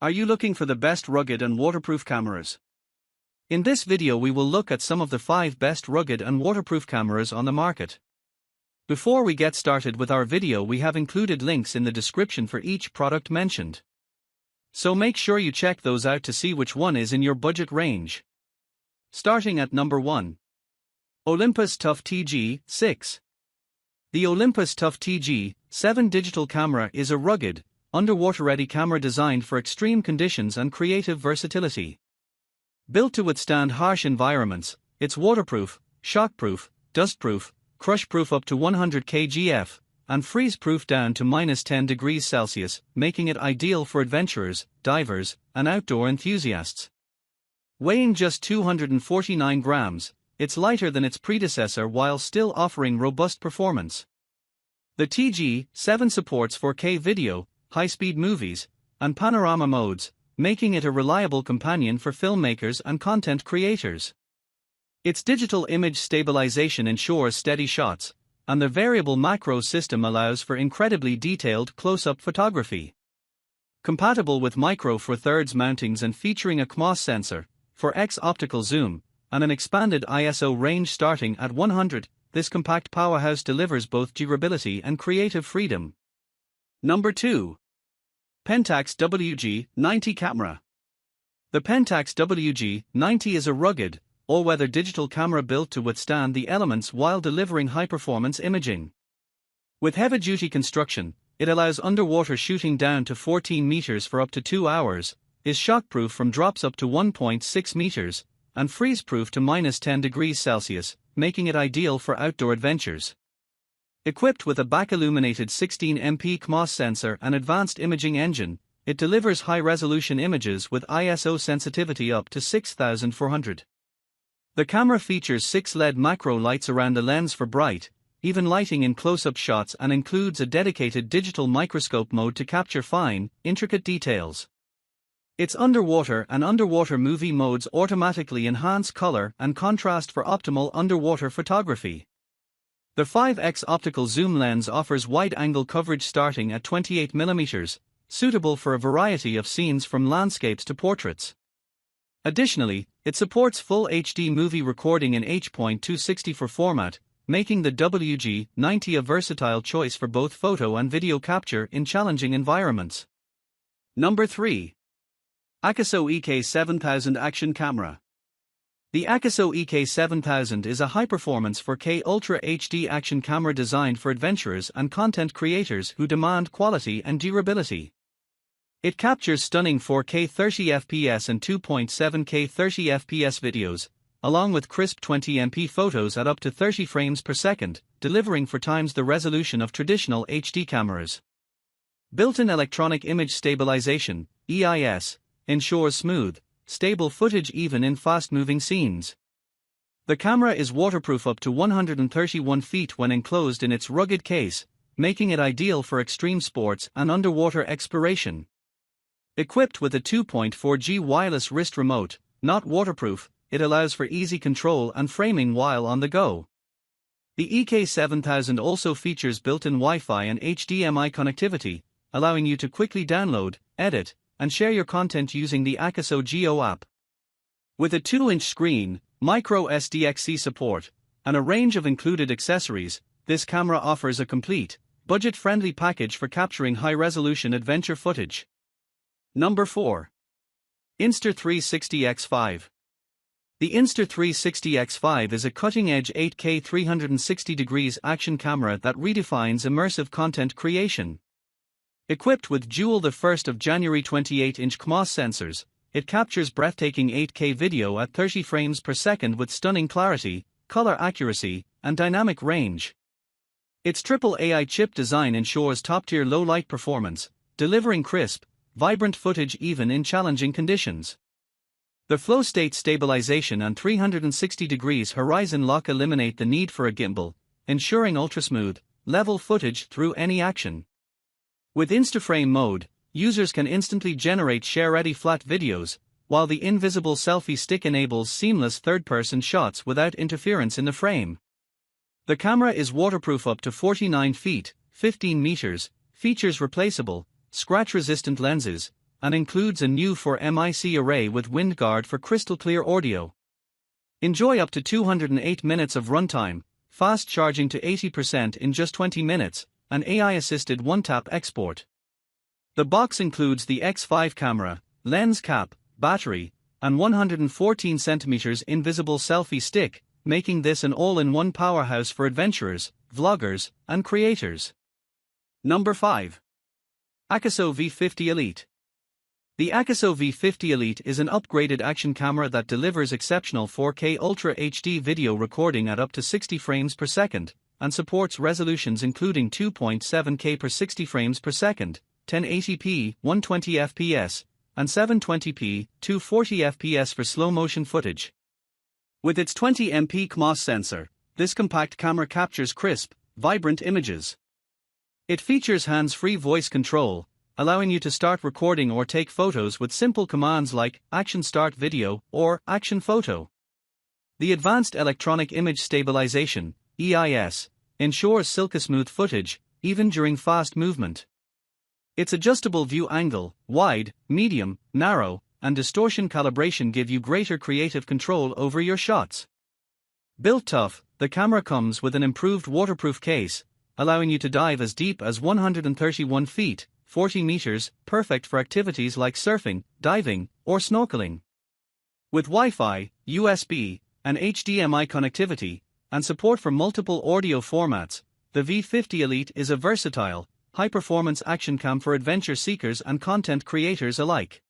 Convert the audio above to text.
Are you looking for the best rugged and waterproof cameras? In this video we will look at some of the 5 best rugged and waterproof cameras on the market. Before we get started with our video, we have included links in the description for each product mentioned. So make sure you check those out to see which one is in your budget range. Starting at number 1. Olympus TUF TG6. The Olympus TUF TG7 digital camera is a rugged, underwater-ready camera designed for extreme conditions and creative versatility. Built to withstand harsh environments, it's waterproof, shockproof, dustproof, crushproof up to 100 kgf, and freeze-proof down to -10 degrees Celsius, making it ideal for adventurers, divers, and outdoor enthusiasts. Weighing just 249 grams, it's lighter than its predecessor while still offering robust performance. The TG7 supports 4K video, high-speed movies, and panorama modes, making it a reliable companion for filmmakers and content creators. Its digital image stabilization ensures steady shots, and the variable macro system allows for incredibly detailed close-up photography. Compatible with Micro Four Thirds mountings and featuring a CMOS sensor, for X optical zoom, and an expanded ISO range starting at 100, this compact powerhouse delivers both durability and creative freedom. Number 2. PENTAX WG90 camera. The PENTAX WG90 is a rugged, all-weather digital camera built to withstand the elements while delivering high-performance imaging. With heavy-duty construction, it allows underwater shooting down to 14 meters for up to 2 hours, is shockproof from drops up to 1.6 meters, and freeze-proof to -10 degrees Celsius, making it ideal for outdoor adventures. Equipped with a back-illuminated 16MP CMOS sensor and advanced imaging engine, it delivers high-resolution images with ISO sensitivity up to 6400. The camera features 6 LED macro lights around the lens for bright, even lighting in close-up shots and includes a dedicated digital microscope mode to capture fine, intricate details. Its underwater and underwater movie modes automatically enhance color and contrast for optimal underwater photography. The 5x optical zoom lens offers wide-angle coverage starting at 28mm, suitable for a variety of scenes from landscapes to portraits. Additionally, it supports full HD movie recording in H.264 format, making the WG90 a versatile choice for both photo and video capture in challenging environments. Number 3. AKASO EK7000 Action Camera. The AKASO EK7000 is a high-performance 4K Ultra HD action camera designed for adventurers and content creators who demand quality and durability. It captures stunning 4K 30fps and 2.7K 30fps videos, along with crisp 20MP photos at up to 30 frames per second, delivering 4 times the resolution of traditional HD cameras. Built-in electronic image stabilization, EIS, ensures smooth, stable footage even in fast-moving scenes. The camera is waterproof up to 131 feet when enclosed in its rugged case, making it ideal for extreme sports and underwater exploration. Equipped with a 2.4G wireless wrist remote, not waterproof, it allows for easy control and framing while on the go. The EK7000 also features built-in Wi-Fi and HDMI connectivity, allowing you to quickly download, edit, and share your content using the AKASO Geo app. With a 2-inch screen, micro SDXC support, and a range of included accessories, this camera offers a complete, budget-friendly package for capturing high-resolution adventure footage. Number 4. Insta360 X5. The Insta360 X5 is a cutting-edge 8K 360 degrees action camera that redefines immersive content creation. Equipped with dual 1 January 28-inch CMOS sensors, it captures breathtaking 8K video at 30 frames per second with stunning clarity, color accuracy, and dynamic range. Its triple AI chip design ensures top-tier low-light performance, delivering crisp, vibrant footage even in challenging conditions. The flow state stabilization and 360 degrees horizon lock eliminate the need for a gimbal, ensuring ultra-smooth, level footage through any action. With InstaFrame mode, users can instantly generate share-ready flat videos, while the invisible selfie stick enables seamless third-person shots without interference in the frame. The camera is waterproof up to 49 feet, 15 meters, features replaceable, scratch-resistant lenses, and includes a new 4MIC array with wind guard for crystal clear audio. Enjoy up to 208 minutes of runtime, fast charging to 80% in just 20 minutes, and AI-assisted one-tap export. The box includes the X5 camera, lens cap, battery, and 114 cm invisible selfie stick, making this an all-in-one powerhouse for adventurers, vloggers, and creators. Number 5. AKASO V50 Elite. The AKASO V50 Elite is an upgraded action camera that delivers exceptional 4K Ultra HD video recording at up to 60 frames per second, and supports resolutions including 2.7K per 60 frames per second, 1080p 120 fps, and 720p 240 fps for slow-motion footage. With its 20MP CMOS sensor, this compact camera captures crisp, vibrant images. It features hands-free voice control, allowing you to start recording or take photos with simple commands like Action Start Video or Action Photo. The Advanced Electronic Image Stabilization (EIS) ensures silky-smooth footage, even during fast movement. Its adjustable view angle, wide, medium, narrow, and distortion calibration give you greater creative control over your shots. Built tough, the camera comes with an improved waterproof case, allowing you to dive as deep as 131 feet, 40 meters, perfect for activities like surfing, diving, or snorkeling. With Wi-Fi, USB, and HDMI connectivity, and support for multiple audio formats, the V50 Elite is a versatile, high-performance action cam for adventure seekers and content creators alike.